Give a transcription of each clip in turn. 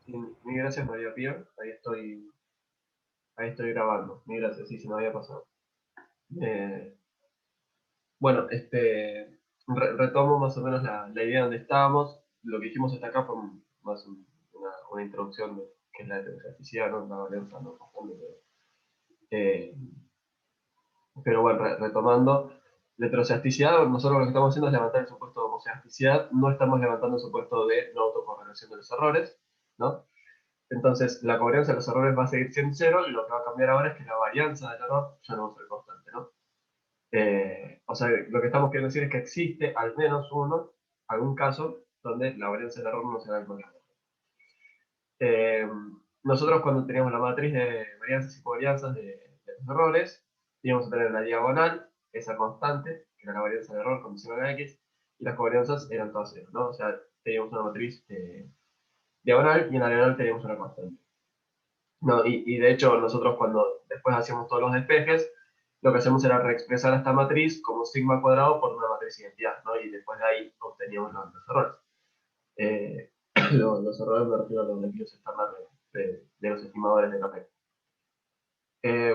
Mil gracias, María Pía. Ahí estoy grabando. Mil gracias, sí, se me había pasado. Eh, bueno, retomo más o menos la idea donde estábamos. Lo que dijimos hasta acá fue más una introducción de qué es la heterogeneidad, ¿no? La varianza no constante, eh, pero bueno, retomando. La heterogeneidad, nosotros lo que estamos haciendo es levantar el supuesto de homogeneidad. No estamos levantando el supuesto de no autocorrelación de los errores, ¿no? Entonces, la covarianza de los errores va a seguir siendo cero, y lo que va a cambiar ahora es que la varianza del error ya no va a ser constante, ¿no? O sea, lo que estamos queriendo decir es que existe al menos algún caso, donde la varianza del error no será el mismo error. Eh, Nosotros cuando teníamos la matriz de varianzas y covarianzas de los errores, íbamos a tener la diagonal, esa constante, que era la varianza del error condicional a x, y las covarianzas eran todas cero, ¿no? O sea, teníamos una matriz diagonal, y en la diagonal teníamos una constante. No, y de hecho nosotros cuando después hacíamos todos los despejes, lo que hacemos era reexpresar esta matriz como sigma cuadrado por una matriz identidad, ¿no? Y después de ahí obteníamos los errores. Eh, los errores me refiero a los desvíos estándar de los estimadores de café.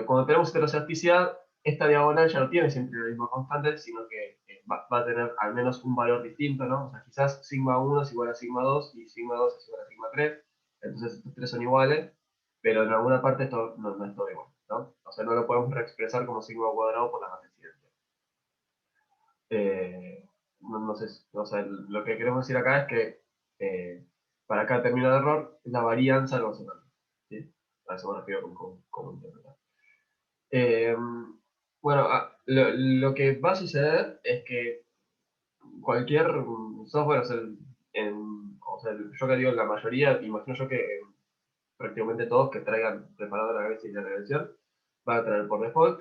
Cuando tenemos heterocesticidad, esta diagonal ya no tiene siempre la misma constante, sino que va a tener al menos un valor distinto, ¿no? O sea, quizás sigma 1 es igual a sigma 2 y sigma 2 es igual a sigma 3, entonces estos tres son iguales, pero en alguna parte esto no es todo igual, ¿no? O sea, no lo podemos reexpresar como sigma cuadrado por la matriz identidad. No sé, o sea, lo que queremos decir acá es que para cada término de error, la varianza lo vamos a tener, ¿sí? A eso me refiero con cómo interpretar. Eh, bueno, lo que va a suceder es que cualquier software, o sea, yo que digo la mayoría, imagino yo que prácticamente todos que traigan preparado la cabeza y la regresión, van a traer por default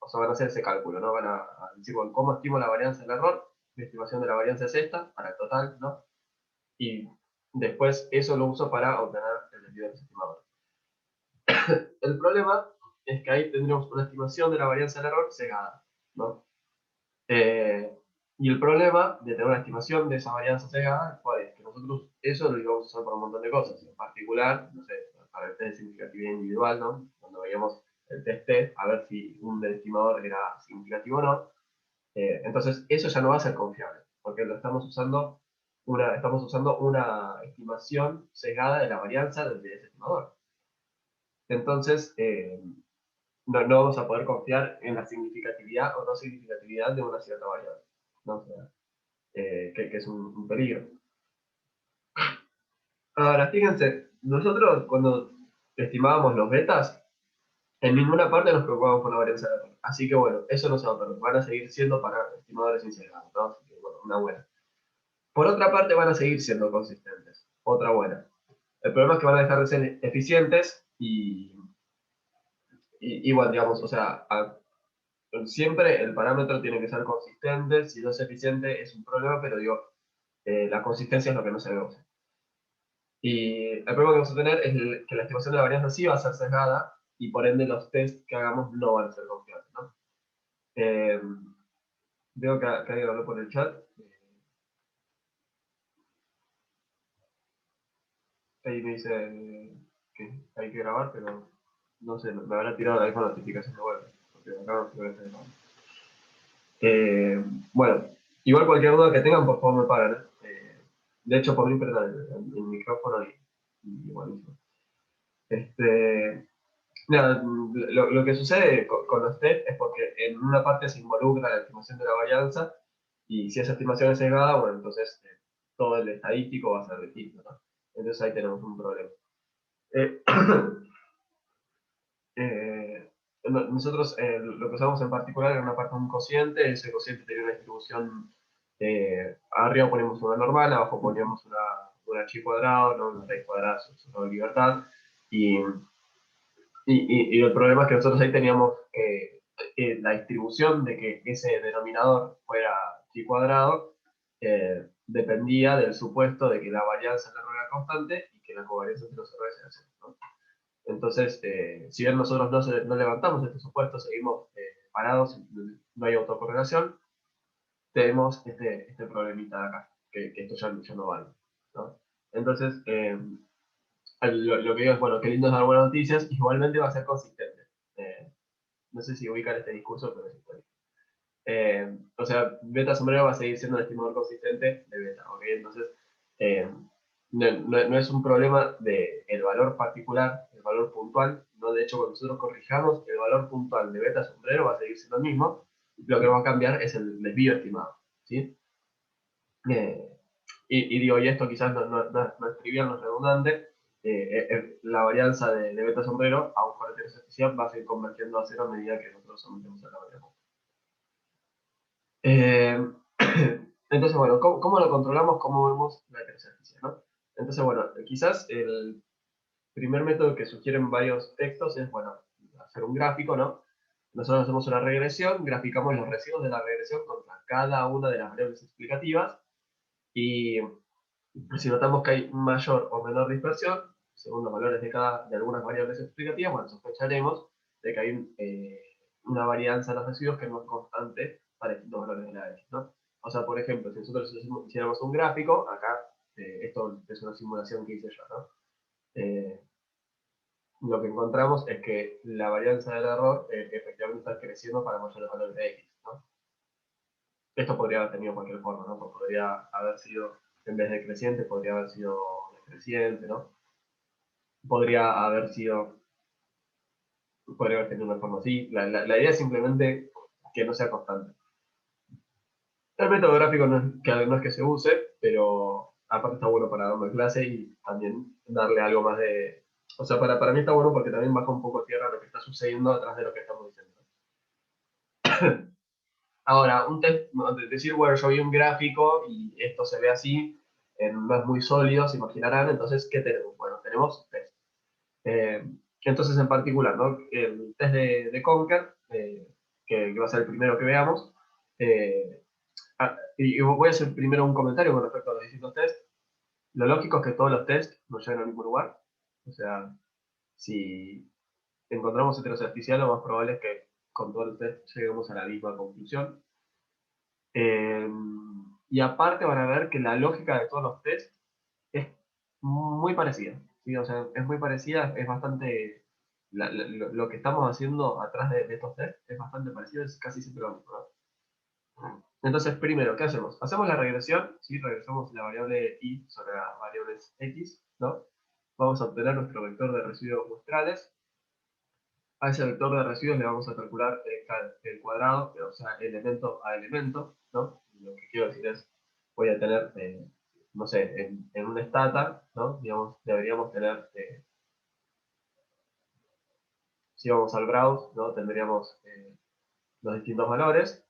o sea, van a hacer ese cálculo, ¿no? Van a decir, bueno, ¿cómo estimo la varianza del error? Mi estimación de la varianza es esta, para el total, ¿no? Y después eso lo uso para obtener el desvío del estimador. El problema es que ahí tendríamos una estimación de la varianza del error cegada, ¿no? Eh, y el problema de tener una estimación de esa varianza cegada, ¿cuál es? Que nosotros eso lo íbamos a usar para un montón de cosas, en particular, no sé, para el test de significatividad individual, ¿no? Cuando veíamos el test T, a ver si un estimador era significativo o no. Entonces, eso ya no va a ser confiable, porque estamos usando una estimación cegada de la varianza de ese estimador. Entonces, no vamos a poder confiar en la significatividad o no significatividad de una cierta variable, ¿no? O sea, que es un peligro. Ahora, fíjense, nosotros cuando estimábamos los betas, en ninguna parte nos preocupamos por la varianza de error. Así que bueno, eso no se va a perder. Van a seguir siendo para estimadores incerrados, ¿no? Así que bueno, una buena. Por otra parte, van a seguir siendo consistentes. Otra buena. El problema es que van a dejar de ser eficientes y bueno, digamos, o sea, siempre el parámetro tiene que ser consistente. Si no es eficiente es un problema, pero digo, la consistencia es lo que no se ve. Y el problema que vamos a tener es que la estimación de la varianza sí va a ser sesgada y por ende los tests que hagamos no van a ser confiables, ¿no? Eh, Veo que alguien habló por el chat. Ahí me dice que hay que grabar, pero no sé, me habrá tirado la misma notificación de vuelta, porque acá no se ve. Eh, bueno, igual cualquier duda que tengan, por favor me pagan, ¿eh? De hecho, por mí perdón el micrófono y buenísimo. Este, Nada, lo que sucede con los test es porque en una parte se involucra la estimación de la varianza, y si esa estimación es sesgada, bueno, entonces todo el estadístico va a ser distinto, ¿no? Entonces ahí tenemos un problema. Eh, Nosotros lo que usamos en particular era una parte de un cociente. Ese cociente tenía una distribución, arriba ponemos una normal, abajo poníamos una chi cuadrado, ¿no? Una raíz cuadrada sobre libertad, y y el problema es que nosotros ahí teníamos la distribución de que ese denominador fuera chi cuadrado, dependía del supuesto de que la varianza del error era constante y que la covarianza entre los errores era cero, ¿no? Entonces, si bien nosotros no levantamos este supuesto, seguimos parados, no hay autocorrelación, tenemos este problemita de acá, que esto ya no vale, ¿no? Entonces, Lo que digo es, bueno, qué lindo es dar buenas noticias, igualmente va a ser consistente. No sé si ubican este discurso, pero es histórico. O sea, beta sombrero va a seguir siendo un estimador consistente de beta, ¿ok? Entonces, eh, no es un problema del valor particular, el valor puntual, no, de hecho, cuando nosotros corrijamos, el valor puntual de beta sombrero va a seguir siendo el mismo, lo que va a cambiar es el desvío estimado, ¿sí? Eh, y digo, y esto quizás no es trivial, no es redundante, la varianza de beta sombrero, aún con la inteligencia artificial, va a seguir convergiendo a cero a medida que nosotros sometemos a la variable. Entonces, bueno, ¿cómo lo controlamos? ¿Cómo vemos la inteligencia artificial, ¿no? Entonces, bueno, quizás el primer método que sugieren varios textos es, bueno, hacer un gráfico, ¿no? Nosotros hacemos una regresión, graficamos los residuos de la regresión contra cada una de las variables explicativas y si notamos que hay mayor o menor dispersión, según los valores de algunas variables explicativas, bueno, sospecharemos de que hay una varianza de los residuos que no es constante para distintos valores de la X, ¿no? O sea, por ejemplo, si nosotros hiciéramos un gráfico, acá, esto es una simulación que hice yo, ¿no? Eh, lo que encontramos es que la varianza del error efectivamente está creciendo para mayores valores de X, ¿no? Esto podría haber tenido cualquier forma, ¿no? Podría haber sido, en vez de creciente, podría haber sido decreciente, ¿no? Podría podría haber tenido una forma así. La idea es simplemente que no sea constante. El método gráfico no es que se use, pero aparte está bueno para dar una clase y también darle algo más de... O sea, para mí está bueno porque también baja un poco tierra lo que está sucediendo atrás de lo que estamos diciendo. Ahora, decir, bueno, yo vi un gráfico y esto se ve así, no es muy sólido, se imaginarán, entonces, ¿qué tenemos? Bueno, tenemos test. Eh, entonces, en particular, ¿no? El test de Conker, que va a ser el primero que veamos, y voy a hacer primero un comentario con respecto a los distintos tests. Lo lógico es que todos los tests nos lleven al mismo lugar. O sea, si encontramos inteligencia artificial, lo más probable es que con todos los tests lleguemos a la misma conclusión. Eh, y aparte van a ver que la lógica de todos los tests es muy parecida. ¿Sí? O sea, es muy parecida, es bastante... lo que estamos haciendo atrás de estos tests es bastante parecido, es casi siempre lo mismo, ¿no? Entonces, primero, ¿qué hacemos? Hacemos la regresión, ¿sí? Regresamos la variable y sobre las variables x, ¿no? Vamos a obtener nuestro vector de residuos muestrales. A ese vector de residuos le vamos a calcular el cuadrado, o sea, elemento a elemento, ¿no? Lo que quiero decir es, voy a tener, no sé, en una stata, ¿no? Digamos, deberíamos tener, si vamos al browse, ¿no? Tendríamos los distintos valores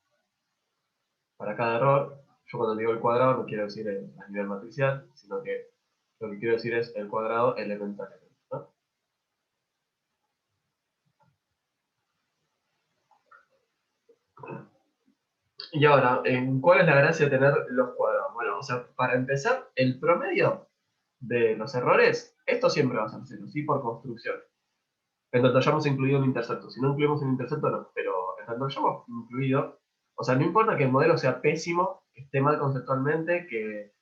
para cada error. Yo cuando digo el cuadrado no quiero decir a nivel matricial, sino que lo que quiero decir es el cuadrado elemento a elemento, ¿no? Y ahora, ¿cuál es la gracia de tener los cuadrados? Bueno, o sea, para empezar, el promedio de los errores, esto siempre va a ser cero, ¿sí? Por construcción. En tanto hayamos incluido un intercepto. Si no incluimos un intercepto, no. Pero en tanto hayamos incluido, o sea, no importa que el modelo sea pésimo, que esté mal conceptualmente, que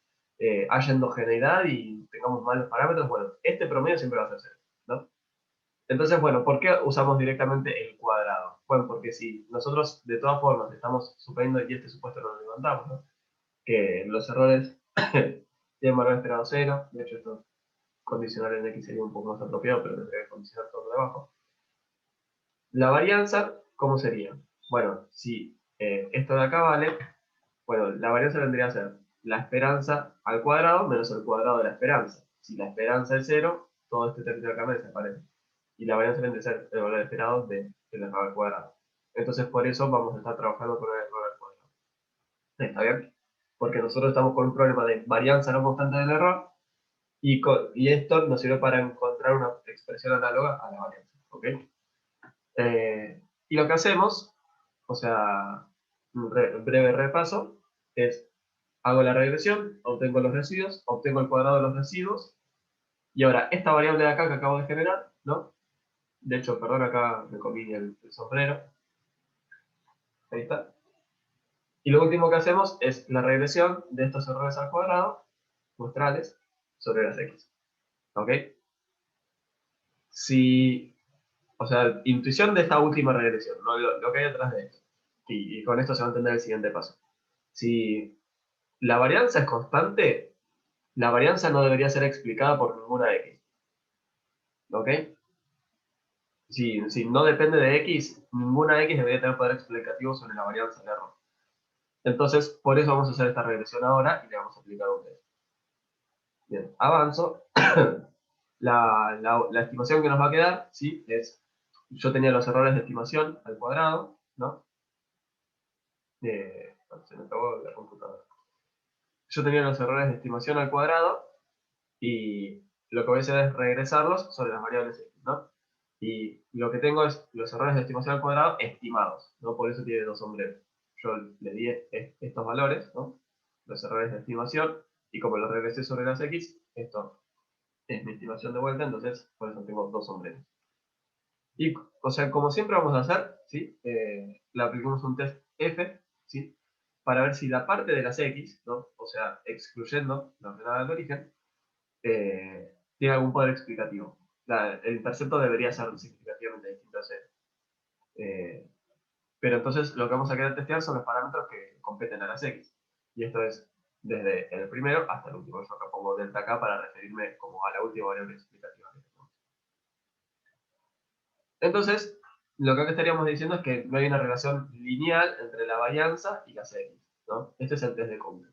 haya endogeneidad y tengamos malos parámetros, bueno, este promedio siempre va a ser cero, ¿no? Entonces, bueno, ¿por qué usamos directamente el cuadrado? Bueno, porque si nosotros de todas formas estamos suponiendo, y este supuesto no lo levantamos, ¿no? Que los errores tienen valor esperado cero, de hecho esto condicional en X sería un poco más apropiado, pero tendría que condicionar todo lo de abajo. La varianza, ¿cómo sería? Bueno, si esto de acá vale, bueno, la varianza vendría a ser la esperanza al cuadrado menos el cuadrado de la esperanza. Si la esperanza es cero, todo este término de acá me desaparece. Y la varianza vendría a ser el valor esperado del error al cuadrado. Entonces, por eso vamos a estar trabajando con el error al cuadrado. ¿Está bien? Porque nosotros estamos con un problema de varianza no constante del error y esto nos sirve para encontrar una expresión análoga a la varianza. ¿Ok? Y lo que hacemos, o sea, un breve repaso, es hago la regresión, obtengo los residuos, obtengo el cuadrado de los residuos, y ahora esta variable de acá que acabo de generar, ¿no? De hecho, perdón, acá me comí el sombrero, ahí está. Y lo último que hacemos es la regresión de estos errores al cuadrado, muestrales, sobre las x. ¿Ok? si, o sea, intuición de esta última regresión, ¿no? Lo que hay detrás de esto. Y con esto se va a entender el siguiente paso. Si la varianza es constante, la varianza no debería ser explicada por ninguna x. ¿Ok? Si no depende de x, ninguna x debería tener poder explicativo sobre la varianza del error. Entonces, por eso vamos a hacer esta regresión ahora y le vamos a aplicar un test. Bien, avanzo. La estimación que nos va a quedar, ¿sí? Es, yo tenía los errores de estimación al cuadrado, ¿no? Se me acabó la computadora. Yo tenía los errores de estimación al cuadrado y lo que voy a hacer es regresarlos sobre las variables x, ¿no? Y lo que tengo es los errores de estimación al cuadrado estimados, ¿no? Por eso tiene dos sombreros. Yo le di estos valores, ¿no? Los errores de estimación, y como los regresé sobre las x, esto es mi estimación de vuelta, entonces por eso tengo dos sombreros. Y, o sea, como siempre vamos a hacer, ¿sí? Le aplicamos un test f, ¿sí? Para ver si la parte de las x, ¿no? O sea, excluyendo la ordenada del origen, tiene algún poder explicativo. El intercepto debería ser significativamente distinto a 0. Pero entonces lo que vamos a querer testear son los parámetros que competen a las x. Y esto es desde el primero hasta el último. Yo acá pongo delta k para referirme como a la última variable explicativa. Entonces, lo que acá estaríamos diciendo es que no hay una relación lineal entre la varianza y las x, ¿no? Este es el test de Compton.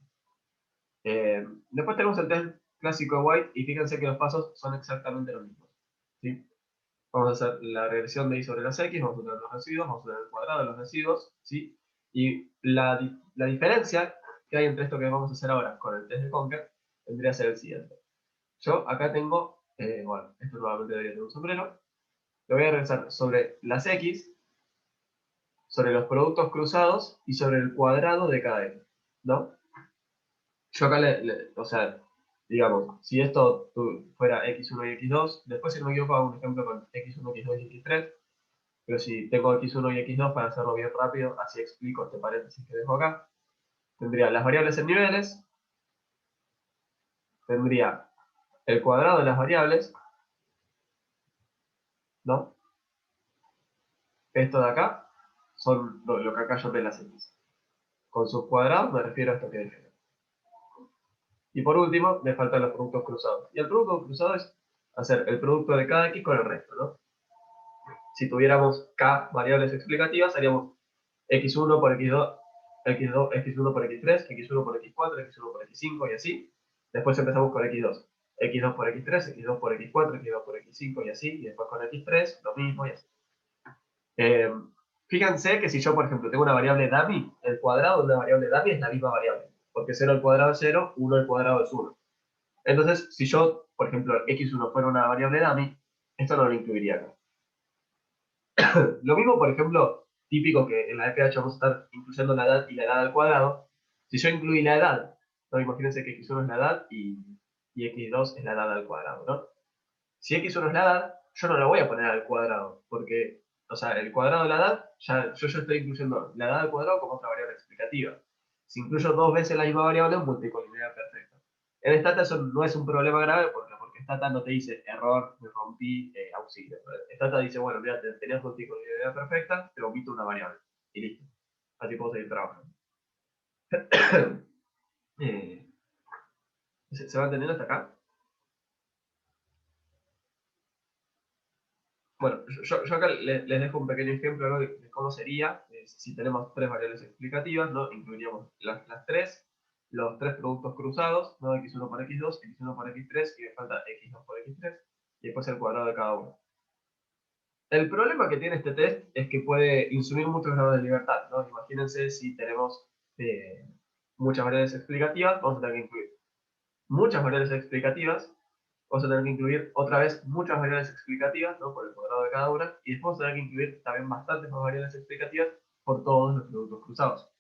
Después tenemos el test clásico de White y fíjense que los pasos son exactamente los mismos, ¿sí? Vamos a hacer la regresión de y sobre las x, vamos a tener los residuos, vamos a tener el cuadrado de los residuos, ¿sí? Y la diferencia que hay entre esto que vamos a hacer ahora con el test de Conker vendría a ser el siguiente. Yo acá tengo, bueno, esto nuevamente debería tener un sombrero, lo voy a regresar sobre las x, sobre los productos cruzados y sobre el cuadrado de cada x, ¿no? Yo acá, o sea, digamos, si esto fuera x1 y x2, después si no me equivoco hago un ejemplo con x1, x2 y x3, pero si tengo x1 y x2 para hacerlo bien rápido, así explico este paréntesis que dejo acá, tendría las variables en niveles, tendría el cuadrado de las variables, ¿no? Esto de acá son lo que acá yo te las x. Con sus cuadrados me refiero a esto que dejé. Y por último, me faltan los productos cruzados. Y el producto cruzado es hacer el producto de cada x con el resto, ¿no? Si tuviéramos k variables explicativas, haríamos x1 por x2, x2, x1 por x3, x1 por x4, x1 por x5 y así. Después empezamos con x2. x2 por x3, x2 por x4, x2 por x5 y así. Y después con x3, lo mismo y así. Eh, Fíjense que si yo, por ejemplo, tengo una variable dummy, el cuadrado de una variable dummy es la misma variable. Porque 0 al cuadrado es 0, 1 al cuadrado es 1. Entonces, si yo, por ejemplo, x1 fuera una variable dummy, esto no lo incluiría acá. Lo mismo, por ejemplo, típico que en la FH vamos a estar incluyendo la edad y la edad al cuadrado. Si yo incluí la edad, ¿no? Imagínense que x1 es la edad y x2 es la edad al cuadrado, ¿no? Si x1 es la edad, yo no la voy a poner al cuadrado, porque, o sea, el cuadrado de la edad, yo estoy incluyendo la edad al cuadrado como otra variable explicativa. Si incluyo dos veces la misma variable, multicolinaridad perfecta. En Stata eso no es un problema grave porque Stata no te dice error, me rompí, auxilio. Stata dice, bueno, mira, tenías multicolinaridad perfecta, te omito una variable. Y listo. Así puedo seguir trabajando. eh, ¿Se va entendiendo hasta acá? Bueno, yo acá les dejo un pequeño ejemplo, ¿no? de cómo sería si tenemos tres variables explicativas, ¿no? Incluiríamos las tres, los tres productos cruzados, ¿no? x1 por x2, x1 por x3 y me falta x2 por x3 y después el cuadrado de cada uno. El problema que tiene este test es que puede insumir muchos grados de libertad, ¿no? Imagínense si tenemos muchas variables explicativas, vamos a tener que incluir muchas variables explicativas, vamos a tener que incluir otra vez muchas variables explicativas, ¿no? Por el cuadrado de cada una, y después vamos a tener que incluir también bastantes más variables explicativas por todos los productos cruzados.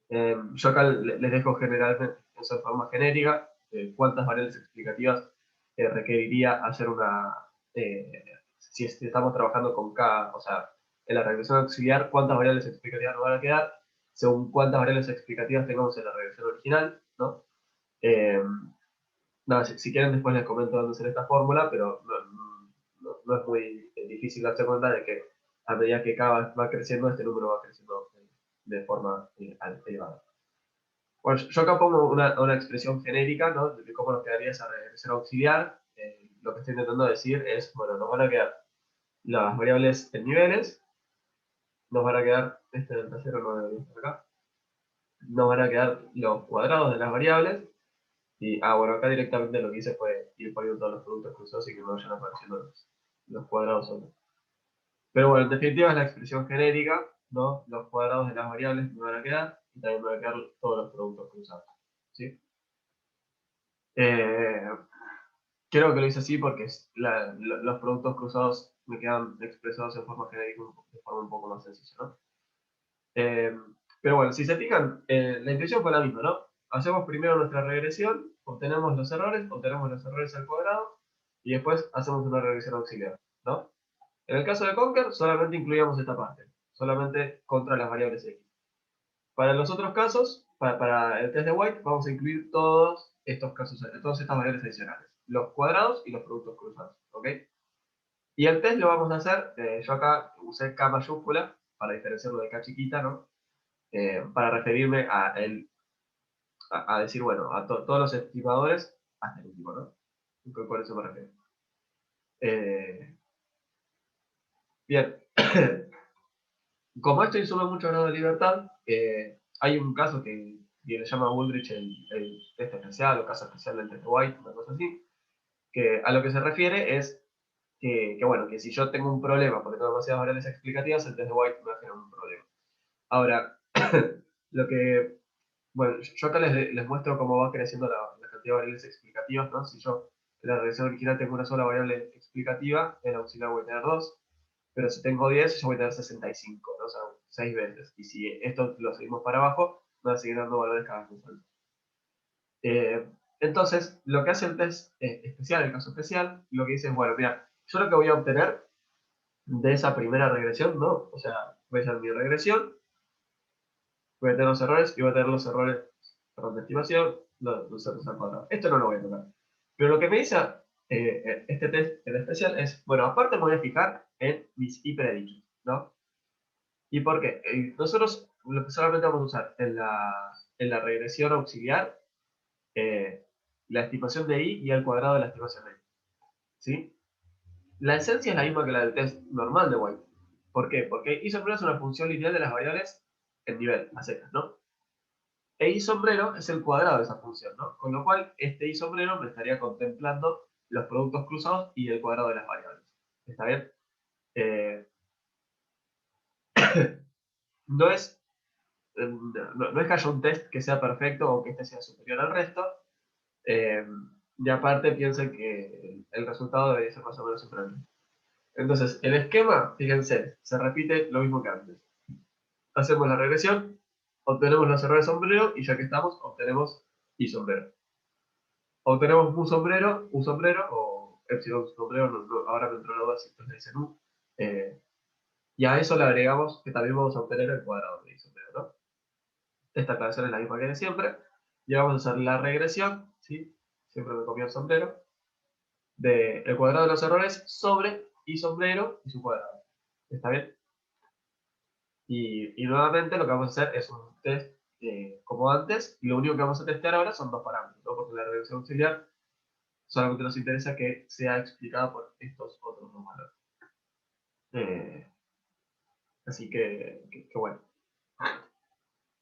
Yo acá les dejo generalmente, en forma genérica, cuántas variables explicativas requeriría hacer una, si estamos trabajando con K, o sea, en la regresión auxiliar, cuántas variables explicativas nos van a quedar, según cuántas variables explicativas tengamos en la regresión original, ¿no? Nada, si quieren después les comento dónde hacer esta fórmula, pero no es muy difícil darse cuenta de que a medida que cada va creciendo, este número va creciendo de forma elevada. Bueno, yo acá pongo una expresión genérica, ¿no? De cómo nos quedaría esa regresión auxiliar. Lo que estoy intentando decir es, bueno, nos van a quedar las variables en niveles, nos van a quedar, este delta 0 no debería estar acá, nos van a quedar los cuadrados de las variables, y, bueno, acá directamente lo que hice fue ir poniendo todos los productos cruzados y que me vayan apareciendo los cuadrados solos. Pero bueno, en definitiva es la expresión genérica, ¿no? Los cuadrados de las variables me van a quedar, y también me van a quedar todos los productos cruzados, ¿sí? Eh, Creo que lo hice así porque los productos cruzados me quedan expresados en forma genérica de forma un poco más sencilla, ¿no? Eh, pero bueno, si se fijan, la intención fue la misma, ¿no? Hacemos primero nuestra regresión, obtenemos los errores al cuadrado, y después hacemos una regresión auxiliar, ¿no? En el caso de Conker, solamente incluíamos esta parte, solamente contra las variables x. Para los otros casos, para el test de White, vamos a incluir todos estos casos, todas estas variables adicionales, los cuadrados y los productos cruzados, ¿ok? Y el test lo vamos a hacer, yo acá usé K mayúscula para diferenciarlo de K chiquita, ¿no? Para referirme a decir, bueno, a todos los estimadores hasta el último, ¿no? Por eso me refiero. Bien. Como esto insume mucho grado de libertad, hay un caso que le llama Woolrich el test especial o caso especial del test de White, una cosa así, que a lo que se refiere es bueno, que si yo tengo un problema porque tengo demasiadas variables explicativas, el test de White me va a generar un problema. Ahora, lo que, bueno, yo acá les muestro cómo va creciendo la cantidad de variables explicativas, ¿no? Si yo en la regresión original tengo una sola variable explicativa, en la auxiliar voy a tener dos, pero si tengo 10, yo voy a tener 65, ¿no? O sea, 6 veces. Y si esto lo seguimos para abajo, va a seguir dando valores cada vez más altos. Entonces, lo que hace el test especial, el caso especial, lo que dice es, bueno, mira, yo lo que voy a obtener de esa primera regresión, ¿no? O sea, voy a hacer mi regresión, voy a tener los errores y voy a tener los errores, perdón, de estimación, los errores al cuadrado. Esto no lo voy a tocar. Pero lo que me dice este test en especial es, bueno, aparte me voy a fijar en mis hipereditos, ¿no? ¿Y por qué? Nosotros lo que solamente vamos a usar en la regresión auxiliar, eh, la estimación de i y el cuadrado de la estimación de i, ¿sí? La esencia es la misma que la del test normal de White. ¿Por qué? Porque i sombrero es una función lineal de las variables en nivel, a secas, ¿no? E i sombrero es el cuadrado de esa función, ¿no? Con lo cual, este i sombrero me estaría contemplando los productos cruzados y el cuadrado de las variables. ¿Está bien? Eh, no es no es que haya un test que sea perfecto o que este sea superior al resto. eh, y aparte piensen que el resultado debería ser más o menos siempre el mismo. Entonces, el esquema, fíjense, se repite lo mismo que antes. Hacemos la regresión, obtenemos los errores sombrero y ya que estamos, obtenemos y sombrero. Obtenemos un sombrero o epsilon sombrero, ahora me entró la duda si esto le dicen u. Y a eso le agregamos que también vamos a obtener el cuadrado de i sombrero, ¿no? Esta aclaración es la misma que de siempre. Y vamos a hacer la regresión, ¿sí? Siempre me copio el sombrero, del cuadrado de los errores sobre y sombrero y su cuadrado. ¿Está bien? Y nuevamente lo que vamos a hacer es un test como antes, y lo único que vamos a testear ahora son dos parámetros, ¿no? Porque la regresión auxiliar solamente nos interesa que sea explicada por estos otros dos valores. Así que bueno.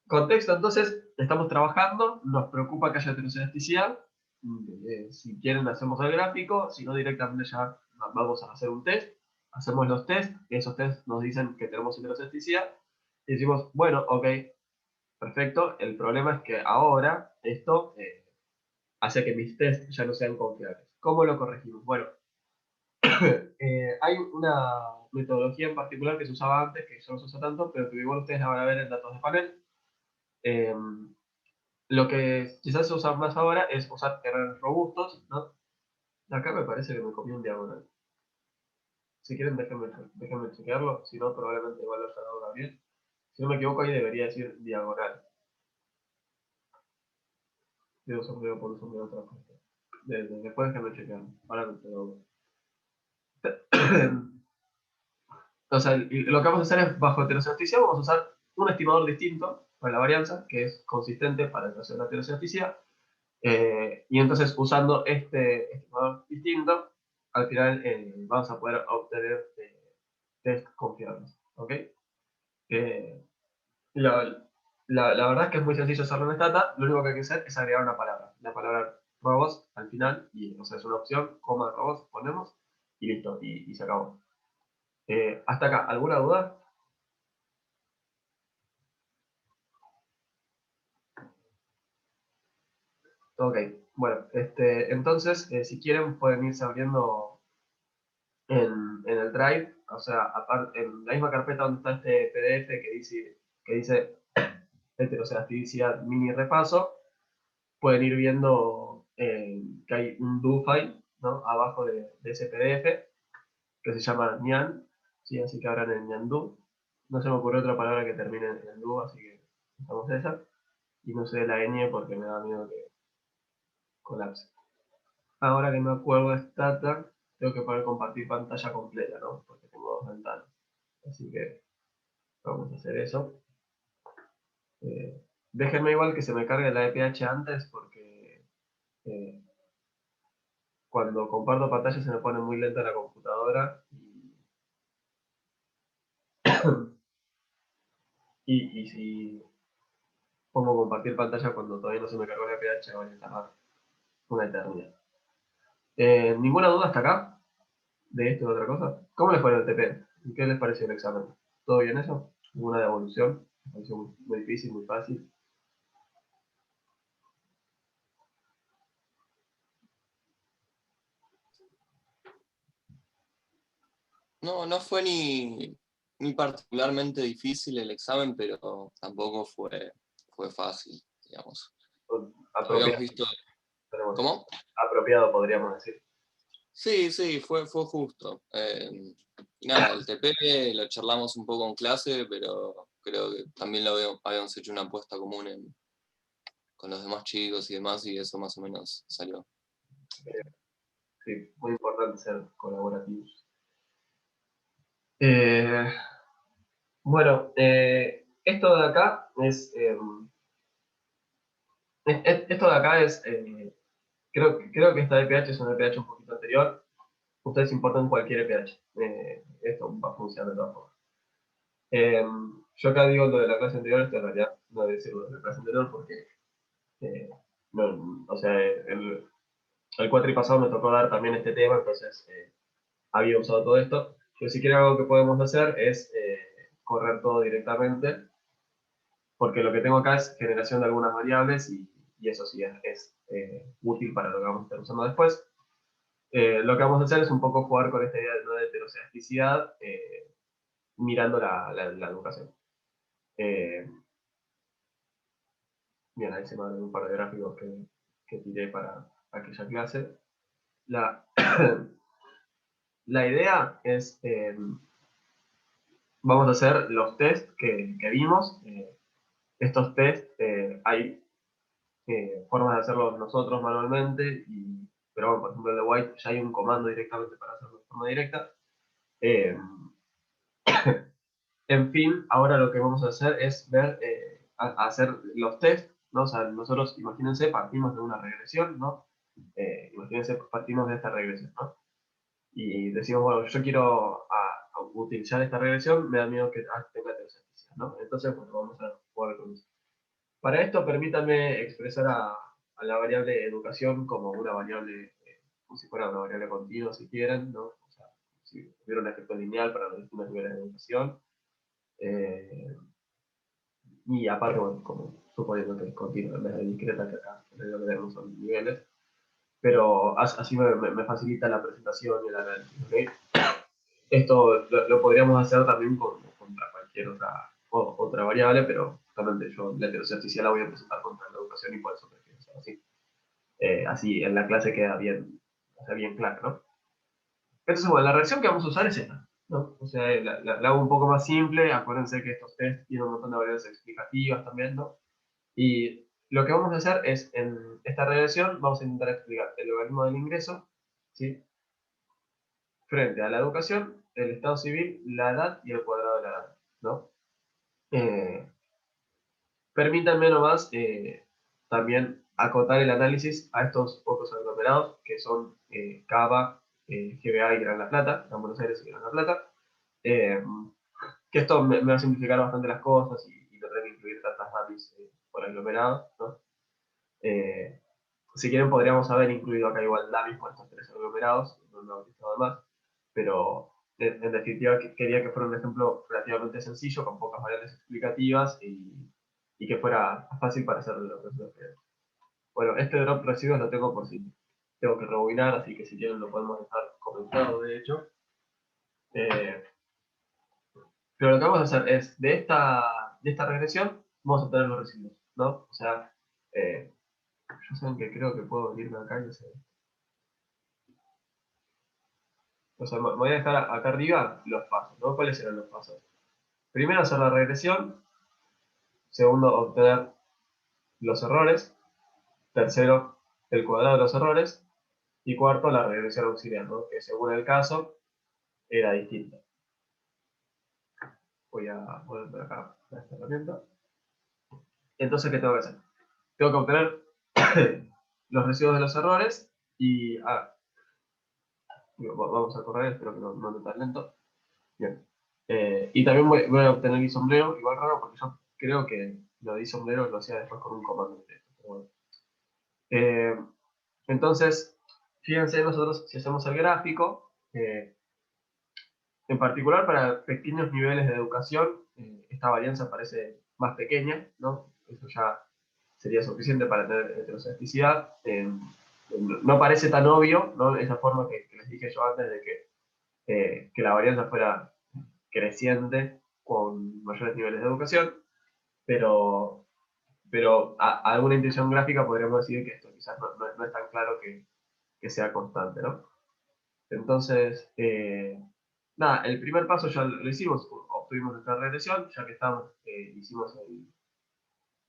Contexto, entonces, estamos trabajando, nos preocupa que haya heterocedasticidad. Si quieren hacemos el gráfico, si no directamente ya vamos a hacer un test. Hacemos los test, esos tests nos dicen que tenemos heterocedasticidad. Y decimos, bueno, ok, perfecto. El problema es que ahora esto hace que mis tests ya no sean confiables. ¿Cómo lo corregimos? Bueno, hay una metodología en particular que se usaba antes, que ya no se usa tanto, pero que igual ustedes la van a ver en datos de panel. Eh, Lo que quizás se usa más ahora es usar errores robustos, ¿no? Acá me parece que me comí un diagonal. Si quieren, déjenme chequearlo. Si no, probablemente igual lo haya dado Gabriel. Si no me equivoco, ahí debería decir diagonal. Digo sombrero por un sombrero otra cosa. Después déjenme chequearlo. Ahora me quedo. O sea, lo que vamos a hacer es, bajo heterocedasticidad, vamos a usar un estimador distinto para la varianza, que es consistente para el caso de la heterocedasticidad. Y entonces, usando este estimador distinto, al final vamos a poder obtener test confiables. ¿Ok? Eh, la, la verdad es que es muy sencillo hacerlo en Stata. Lo único que hay que hacer es agregar una palabra. La palabra robots al final, y o sea, es una opción, coma robots, ponemos, y listo, y se acabó. Hasta acá, ¿alguna duda? Ok, bueno, entonces, si quieren, pueden irse abriendo en el Drive, o sea, aparte, en la misma carpeta donde está este PDF que dice heterocedasticidad mini repaso, pueden ir viendo que hay un do file, ¿no? Abajo de ese PDF que se llama Nyan, ¿sí? Así que abran el Nyan do. No se me ocurrió otra palabra que termine en el do, así que usamos esa. Y no sé la ñ porque me da miedo que colapse. Ahora que me acuerdo de Stata, tengo que poder compartir pantalla completa, ¿no? Porque tengo dos ventanas. Así que vamos a hacer eso. Eh, Déjenme igual que se me cargue la EPH antes porque eh, cuando comparto pantalla se me pone muy lenta la computadora y si pongo compartir pantalla cuando todavía no se me cargó la EPH va a tardar una eternidad. ¿Ninguna duda hasta acá de esto o de otra cosa? ¿Cómo les fue en el TP? ¿Qué les pareció el examen? ¿Todo bien eso? ¿Ninguna devolución? ¿Me pareció muy difícil, muy fácil? No, no fue ni particularmente difícil el examen, pero tampoco fue fácil, digamos. Habíamos Apropiado, visto, tenemos ¿cómo? apropiado, podríamos decir. Sí, sí, fue justo. Y nada, el TP lo charlamos un poco en clase, pero creo que también habíamos hecho una apuesta común con los demás chicos y demás, y eso más o menos salió. Sí, muy importante ser colaborativos. Eh, bueno, esto de acá esto de acá es, creo que esta EPH es una EPH un poquito anterior. Ustedes importan cualquier EPH. Esto va a funcionar de todas formas. Eh, yo acá digo lo de la clase anterior, esto en realidad no debe ser lo de la clase anterior porque, eh, no, o sea, el cuatri pasado me tocó dar también este tema, entonces había usado todo esto. Pero si quieren algo que podemos hacer es correr todo directamente, porque lo que tengo acá es generación de algunas variables y eso sí es útil para lo que vamos a estar usando después. Lo que vamos a hacer es un poco jugar con esta idea de no heterocedasticidad mirando la educación. Eh, Bien, ahí se me abren un par de gráficos que tiré para aquella clase. La, la idea es, vamos a hacer los test que vimos. Estos test hay formas de hacerlos nosotros manualmente, pero bueno, por ejemplo el de White ya hay un comando directamente para hacerlo de forma directa. Eh, En fin, ahora lo que vamos a hacer es ver, hacer los test, ¿no? O sea, nosotros, imagínense, partimos de una regresión, ¿no? Imagínense, partimos de esta regresión, ¿no? Y decimos, bueno, yo quiero utilizar esta regresión, me da miedo que tenga heterocedasticidad, ¿no? Entonces, bueno, vamos a jugar con eso. Para esto, permítanme expresar a la variable educación como una variable, como si fuera una variable continua, si quieren, ¿no? O sea, si hubiera un efecto lineal para los distintos niveles de educación. Eh, y aparte, bueno, como suponiendo que es continua en vez de discreta, que acá lo que tenemos son niveles, pero así me facilita la presentación y el análisis. ¿Okay? Esto lo podríamos hacer también contra cualquier otra variable, pero justamente yo la heterocedasticidad la voy a presentar contra la educación y por eso prefiero hacerlo así. Así en la clase queda bien, o sea, bien claro, ¿no? Entonces, bueno, la reacción que vamos a usar es esta, ¿no? O sea, la hago un poco más simple, acuérdense que estos test tienen un montón de variables explicativas también, ¿no? Y lo que vamos a hacer es, en esta regresión, vamos a intentar explicar el logaritmo del ingreso, ¿sí? frente a la educación, el estado civil, la edad y el cuadrado de la edad, ¿no? Permítanme nomás también acotar el análisis a estos pocos aglomerados que son Cava, GBA y Gran La Plata, Gran Buenos Aires y Gran La Plata, que esto me va a simplificar bastante las cosas y no tener que incluir tantas DAMIs por aglomerado, ¿no? Si quieren podríamos haber incluido acá igual DAMIs por estos tres aglomerados, no he utilizado más, pero en definitiva quería que fuera un ejemplo relativamente sencillo, con pocas variables explicativas y que fuera fácil para hacer los residuos. Bueno, este drop residuos lo tengo por si tengo que rebobinar, así que si quieren lo podemos dejar comentado, de hecho. Pero lo que vamos a hacer es, de esta regresión, vamos a obtener los residuos, ¿no? O sea, yo sé que creo que puedo irme acá y no sé. O sea, me voy a dejar acá arriba los pasos, ¿no? ¿Cuáles serán los pasos? Primero, hacer la regresión. Segundo, obtener los errores. Tercero, el cuadrado de los errores. Y cuarto, la regresión auxiliar, ¿no? Que según el caso, era distinta. Voy a poner acá esta herramienta. Entonces, ¿qué tengo que hacer? Tengo que obtener los residuos de los errores y... vamos a correr, espero que no ande tan lento. Bien. Y también voy a obtener isombrero, igual raro, porque yo creo que lo de isombrero lo hacía después con un comando de texto. Pero bueno. Entonces, fíjense nosotros si hacemos el gráfico, en particular para pequeños niveles de educación, esta varianza parece más pequeña, ¿no? Eso ya sería suficiente para tener heterocesticidad. No parece tan obvio, ¿no? Esa forma que les dije yo antes de que la varianza fuera creciente con mayores niveles de educación, pero a alguna intención gráfica podríamos decir que esto quizás no es tan claro que sea constante, ¿no? Entonces, nada, el primer paso ya lo hicimos, obtuvimos nuestra regresión, ya que estamos, hicimos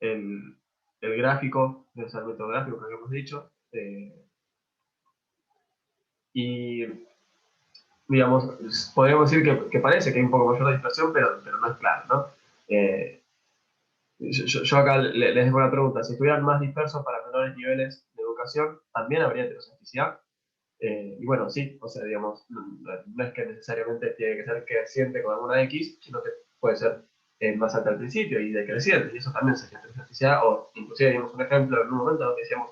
el, el gráfico, el método gráfico que habíamos dicho, y digamos, podríamos decir que parece que hay un poco mayor de dispersión, pero no es claro, ¿no? Yo acá les dejo una pregunta, si estuvieran más dispersos para menores niveles de educación, ¿también habría heterocesticidad? Y bueno, sí, o sea, digamos, no es que necesariamente tiene que ser creciente con alguna X, sino que puede ser más alta al principio y decreciente, y eso también sería heterocesticidad, o inclusive digamos un ejemplo en un momento donde decíamos,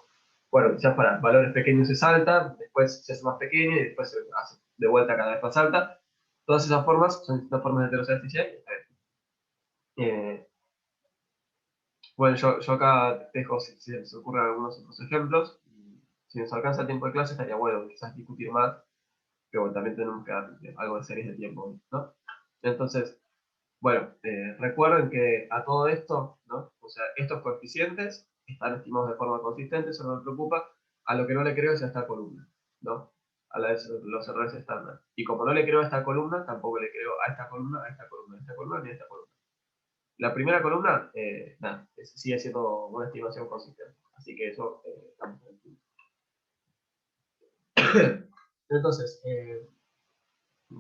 bueno, quizás para valores pequeños se salta, después se hace más pequeño y después se hace de vuelta cada vez más alta. Todas esas formas son distintas formas de heterocesticidad. Eh, bueno, yo acá dejo si les ocurren algunos otros ejemplos, y si nos alcanza el tiempo de clase estaría bueno quizás discutir más, pero bueno, también tenemos que dar algo de series de tiempo, ¿no? Entonces, bueno, recuerden que a todo esto, ¿no? O sea, estos coeficientes están estimados de forma consistente, eso no me preocupa. A lo que no le creo es a esta columna, ¿no? A los errores estándar. Y como no le creo a esta columna, tampoco le creo a esta columna, a esta columna, a esta columna, ni a esta columna. La primera columna, nada, sigue siendo una estimación consistente. Así que eso estamos tranquilos. Entonces,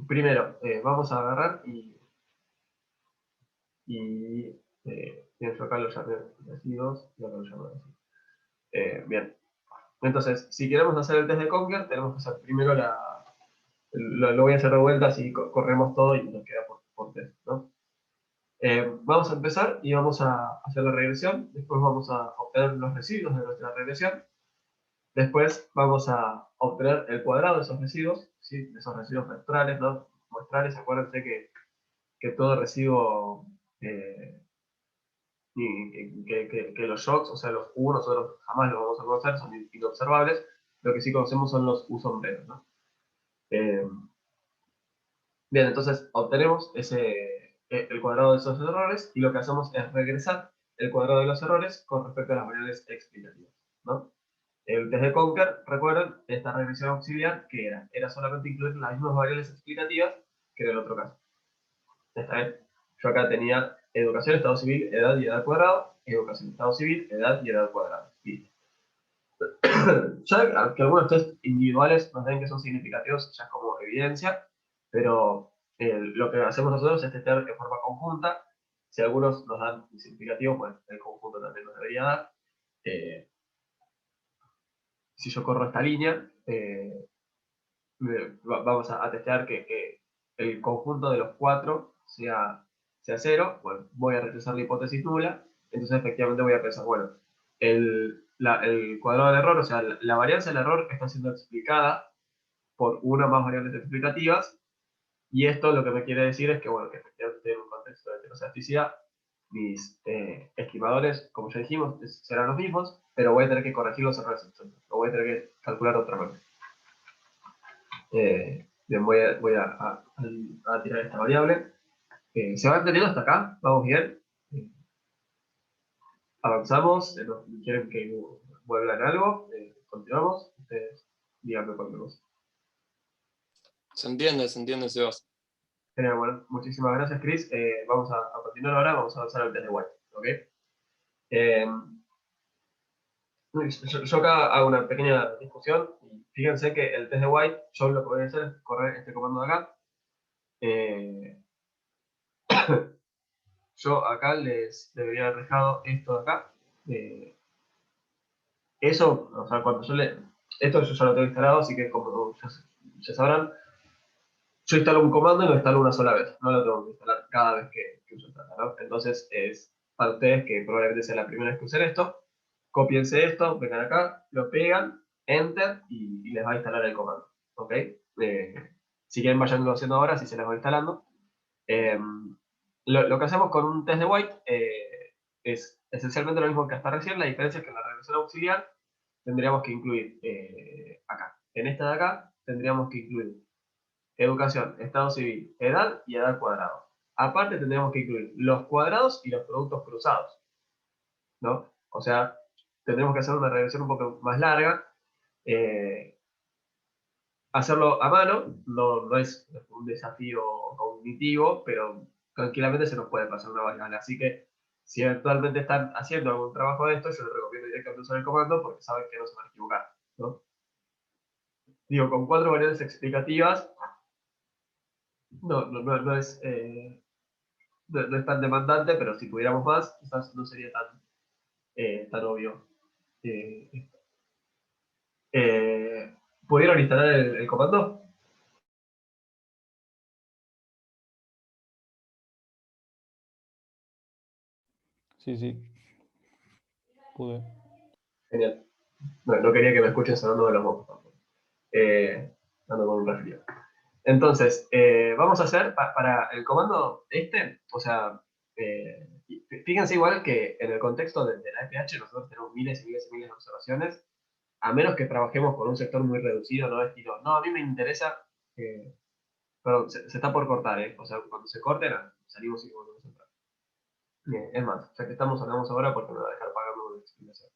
primero, vamos a agarrar pienso acá los residuos y acá los llamo así. Bien. Entonces, si queremos hacer el test de Conker, tenemos que hacer primero lo voy a hacer de vuelta, así corremos todo y nos queda por test, ¿no? Vamos a empezar y vamos a hacer la regresión, después vamos a obtener los residuos de nuestra regresión, después vamos a obtener el cuadrado de esos residuos, ¿sí? De esos residuos vectoriales, ¿no? Muestrales, acuérdense que todo residuo que los shocks, o sea, los U nosotros jamás los vamos a conocer, son inobservables, lo que sí conocemos son los U sombreros, ¿no? Bien, entonces obtenemos el cuadrado de esos errores y lo que hacemos es regresar el cuadrado de los errores con respecto a las variables explicativas, ¿no? El test de Conker, recuerden, esta regresión auxiliar, ¿qué era? Era solamente incluir las mismas variables explicativas que en el otro caso. Esta vez, yo acá tenía educación, estado civil, edad y edad cuadrado, educación, estado civil, edad y edad cuadrada. Listo. Ya que algunos test individuales nos den que son significativos, ya es como evidencia, pero lo que hacemos nosotros es testear de forma conjunta. Si algunos nos dan significativos, pues el conjunto también nos debería dar. Eh, si yo corro esta línea, vamos a testear que el conjunto de los 4 sea 0, pues voy a rechazar la hipótesis nula, entonces efectivamente voy a pensar, bueno, el cuadrado del error, o sea, la varianza del error está siendo explicada por una o más variables explicativas, y esto lo que me quiere decir es que, bueno, que efectivamente en un contexto de heterocesticidad, mis estimadores, como ya dijimos, serán los mismos, pero voy a tener que corregir los errores, entonces, lo voy a tener que calcular de otra manera. Bien, voy a tirar esta variable. ¿Se va entendiendo hasta acá? ¿Vamos bien? Avanzamos. ¿Quieren que vuelvan algo? ¿Continuamos? Ustedes díganme cualquier cosa. Se entiende, Sebas. Genial, bueno, muchísimas gracias, Chris. Vamos a continuar ahora, vamos a avanzar al test de White. ¿Ok? Yo acá hago una pequeña discusión. Fíjense que el test de White, yo lo que voy a hacer es correr este comando de acá. Yo acá les debería haber dejado esto de acá. Eso, o sea, cuando esto yo ya lo tengo instalado, así que como ya sabrán, yo instalo un comando y lo instalo una sola vez. No lo tengo que instalar cada vez que uso esta, ¿no? Entonces, es para ustedes que probablemente sea la primera vez que usen esto, cópiense esto, vengan acá, lo pegan, enter, y les va a instalar el comando. ¿Ok? Si quieren, vayanlo haciendo ahora, si se les va instalando. Eh, lo que hacemos con un test de White es esencialmente lo mismo que hasta recién. La diferencia es que en la regresión auxiliar tendríamos que incluir acá. En esta de acá tendríamos que incluir educación, estado civil, edad y edad cuadrado. Aparte tendríamos que incluir los cuadrados y los productos cruzados, ¿no? O sea, tendremos que hacer una regresión un poco más larga. Hacerlo a mano no es un desafío cognitivo, pero tranquilamente se nos puede pasar una variable. Así que si eventualmente están haciendo algún trabajo de esto, yo les recomiendo directamente usar el comando porque saben que no se van a equivocar, ¿no? Digo, con 4 variables explicativas, no es tan demandante, pero si pudiéramos más, quizás no sería tan obvio. Eh, eh, ¿Pudieron instalar el comando? Sí, sí. Pude. Genial. No quería que me escuchen sonando de los mocos tampoco. Ando con un resfriado. Entonces, vamos a hacer para el comando o sea, fíjense igual que en el contexto de la FH nosotros tenemos miles y miles y miles de observaciones, a menos que trabajemos con un sector muy reducido, ¿no? Estilo, no, a mí me interesa, perdón, se está por cortar, ¿eh? O sea, cuando se corte, salimos y volvemos a entrar. Bien, es más, ya que estamos, hablamos ahora porque me va a dejar pagando una explicación.